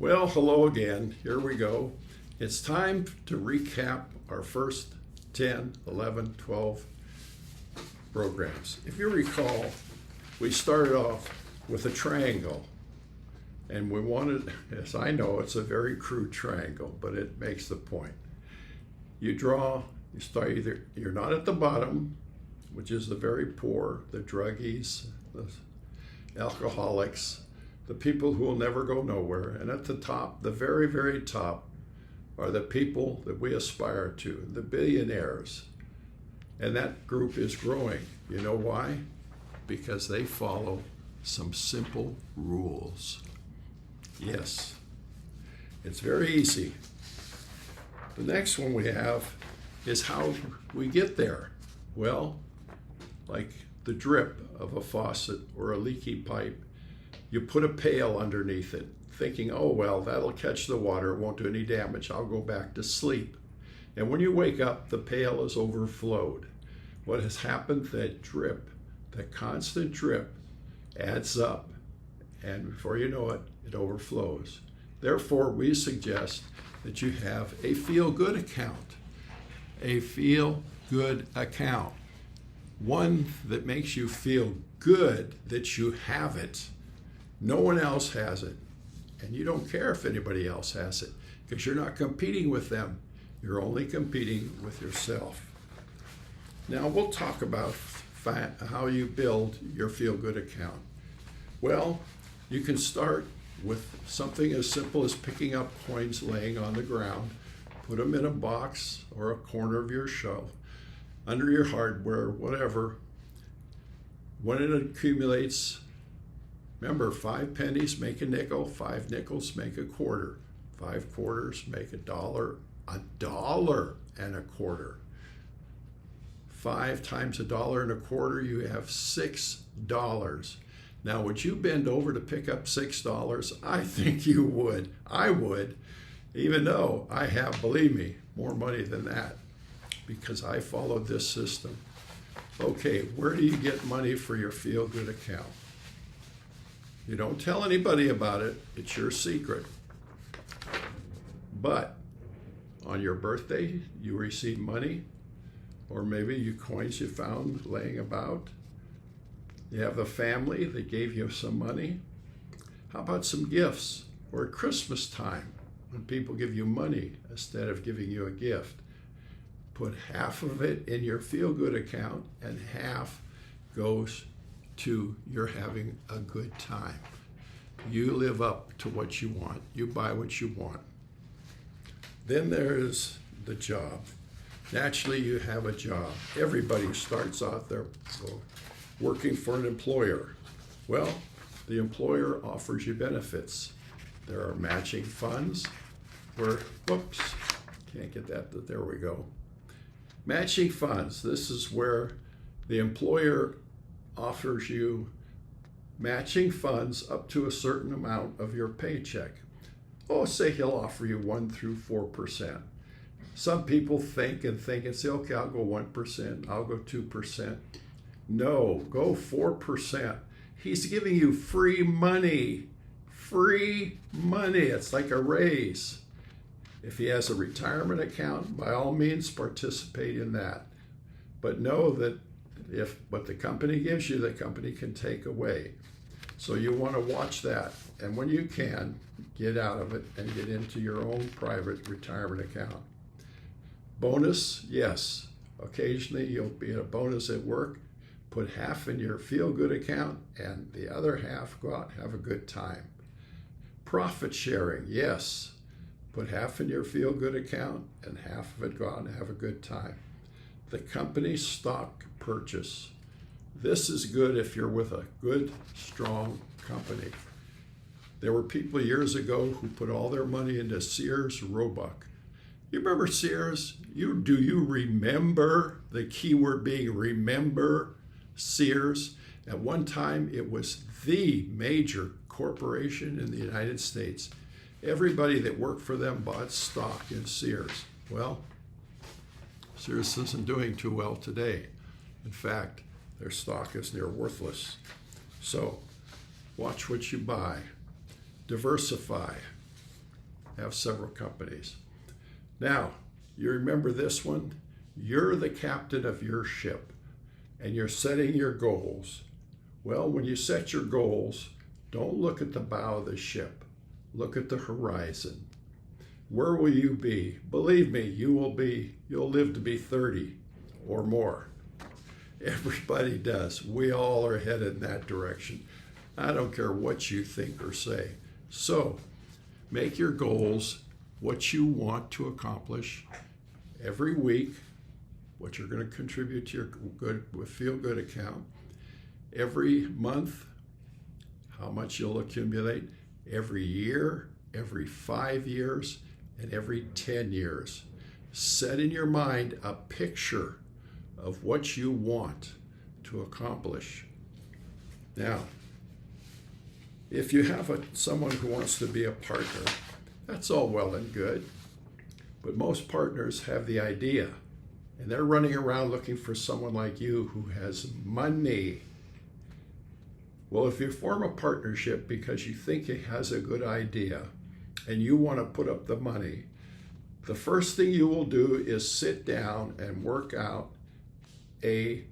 Well, hello again. Here we go. It's time to recap our first 10, 11, 12 programs. If you recall, we started off with a triangle. And we wanted, as I know, it's a very crude triangle, but it makes the point. You start either, you're not at the bottom, which is the very poor, the druggies, the alcoholics, the people who will never go nowhere. And at the top, the very, very top, are the people that we aspire to, the billionaires. And that group is growing. You know why? Because they follow some simple rules. Yes, it's very easy. The next one we have is how we get there. Well, like the drip of a faucet or a leaky pipe, you put a pail underneath it, thinking, oh, well, that'll catch the water, it won't do any damage, I'll go back to sleep. And when you wake up, the pail is overflowed. What has happened, that drip, that constant drip, adds up. And before you know it, it overflows. Therefore, we suggest that you have a feel-good account. A feel-good account. One that makes you feel good that you have it. No one else has it. And you don't care if anybody else has it because you're not competing with them. You're only competing with yourself. Now, we'll talk about how you build your feel-good account. Well, you can start with something as simple as picking up coins laying on the ground, put them in a box or a corner of your shelf, under your hardware, whatever. When it accumulates, remember, 5 pennies make a nickel, 5 nickels make a quarter, 5 quarters make a dollar and a quarter. 5 times $1.25, you have $6. Now, would you bend over to pick up $6? I think you would. I would, even though I have, believe me, more money than that because I followed this system. Okay, where do you get money for your feel-good account? You don't tell anybody about it. It's your secret. But on your birthday, you receive money, or maybe coins you found laying about. You have a family that gave you some money. How about some gifts? Or at Christmas time, when people give you money instead of giving you a gift. Put half of it in your feel-good account and half goes to you're having a good time. You live up to what you want. You buy what you want. Then there's the job. Naturally, you have a job. Everybody starts out there working for an employer. Well, the employer offers you benefits. There are matching funds where, whoops, can't get that, there we go. Matching funds, this is where the employer offers you matching funds up to a certain amount of your paycheck. Oh, say he'll offer you 1 through 4%. Some people think and say, okay, I'll go 1%, I'll go 2%. No, go 4%. He's giving you free money. Free money. It's like a raise. If he has a retirement account, by all means participate in that. But know that if what the company gives you, the company can take away. So you want to watch that. And when you can, get out of it and get into your own private retirement account. Bonus, yes. Occasionally you'll be in a bonus at work. Put half in your feel-good account and the other half go out and have a good time. Profit sharing, yes. Put half in your feel-good account and half of it go out and have a good time. The company stock purchase. This is good if you're with a good, strong company. There were people years ago who put all their money into Sears Roebuck. You remember Sears? Do you remember the key word being remember? Sears. At one time, it was the major corporation in the United States. Everybody that worked for them bought stock in Sears. Well, Sears isn't doing too well today. In fact, their stock is near worthless. So watch what you buy. Diversify. have several companies. Now, you remember this one? You're the captain of your ship, and you're setting your goals. Well, when you set your goals, don't look at the bow of the ship. Look at the horizon. Where will you be? Believe me, you'll live to be 30 or more. Everybody does. We all are headed in that direction. I don't care what you think or say. So, make your goals what you want to accomplish every week, what you're going to contribute to your Feel Good account. Every month, how much you'll accumulate. Every year, every 5 years, and every 10 years. Set in your mind a picture of what you want to accomplish. Now, if you have someone who wants to be a partner, that's all well and good. But most partners have the idea, and they're running around looking for someone like you who has money. Well, if you form a partnership because you think it has a good idea and you want to put up the money, the first thing you will do is sit down and work out a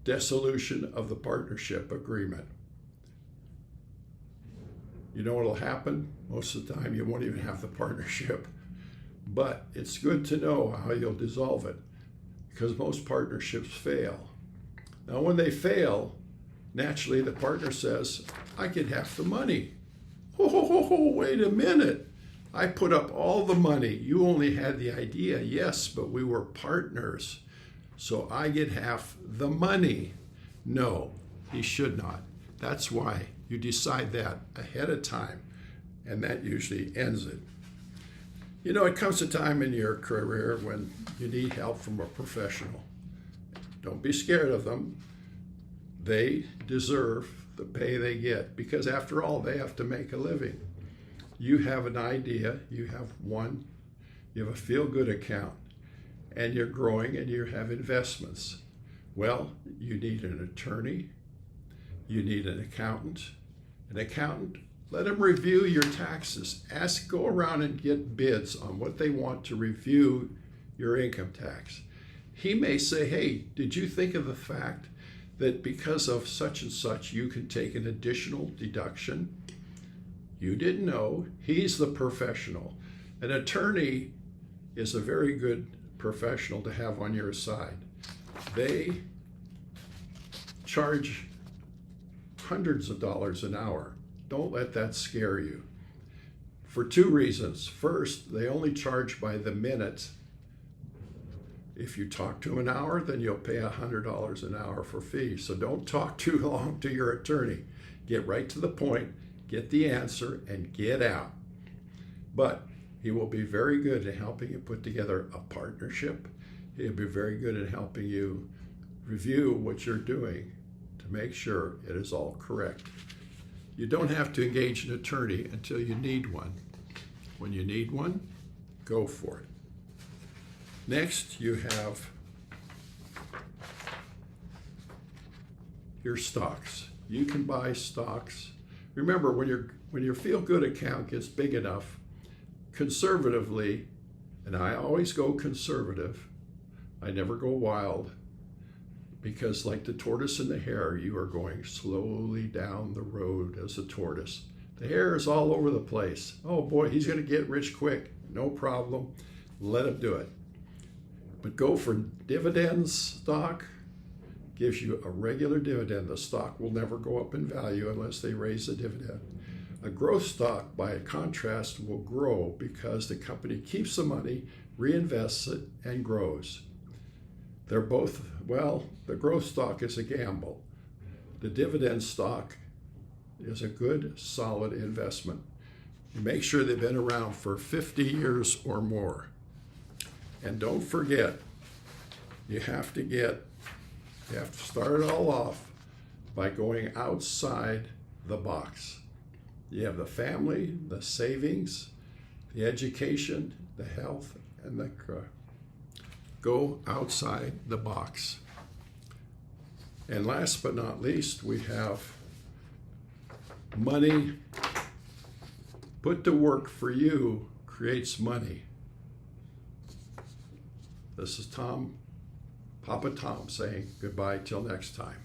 dissolution of the partnership agreement. You know what'll happen? Most of the time you won't even have the partnership. But it's good to know how you'll dissolve it, because most partnerships fail. Now when they fail, naturally the partner says, I get half the money. Oh, wait a minute. I put up all the money. You only had the idea. Yes, but we were partners. So I get half the money. No, he should not. That's why you decide that ahead of time, and that usually ends it. You know, it comes a time in your career when you need help from a professional. Don't be scared of them. They deserve the pay they get, because after all, they have to make a living. You have an idea, you have a feel-good account, and you're growing and you have investments. Well, you need an attorney, you need an accountant. An accountant, let them review your taxes. Go around and get bids on what they want to review your income tax. He may say, hey, did you think of the fact that because of such and such, you can take an additional deduction? You didn't know. He's the professional. An attorney is a very good professional to have on your side. They charge hundreds of dollars an hour. Don't let that scare you. For two reasons. First, they only charge by the minute. If you talk to an hour, then you'll pay $100 an hour for fees. So don't talk too long to your attorney. Get right to the point, get the answer, and get out. But he will be very good at helping you put together a partnership. He'll be very good at helping you review what you're doing to make sure it is all correct. You don't have to engage an attorney until you need one. When you need one, go for it. Next, you have your stocks. You can buy stocks. Remember, when your feel-good account gets big enough, conservatively, and I always go conservative, I never go wild, because like the tortoise and the hare, you are going slowly down the road as a tortoise. The hare is all over the place. Oh boy, he's going to get rich quick. No problem. Let him do it. But go for dividends stock. Gives you a regular dividend. The stock will never go up in value unless they raise the dividend. A growth stock, by contrast, will grow because the company keeps the money, reinvests it, and grows. They're both, well, the growth stock is a gamble. The dividend stock is a good, solid investment. You make sure they've been around for 50 years or more. And don't forget, you have to start it all off by going outside the box. You have the family, the savings, the education, the health, and the go outside the box. And last but not least, we have money put to work for you creates money. This is Papa Tom saying goodbye till next time.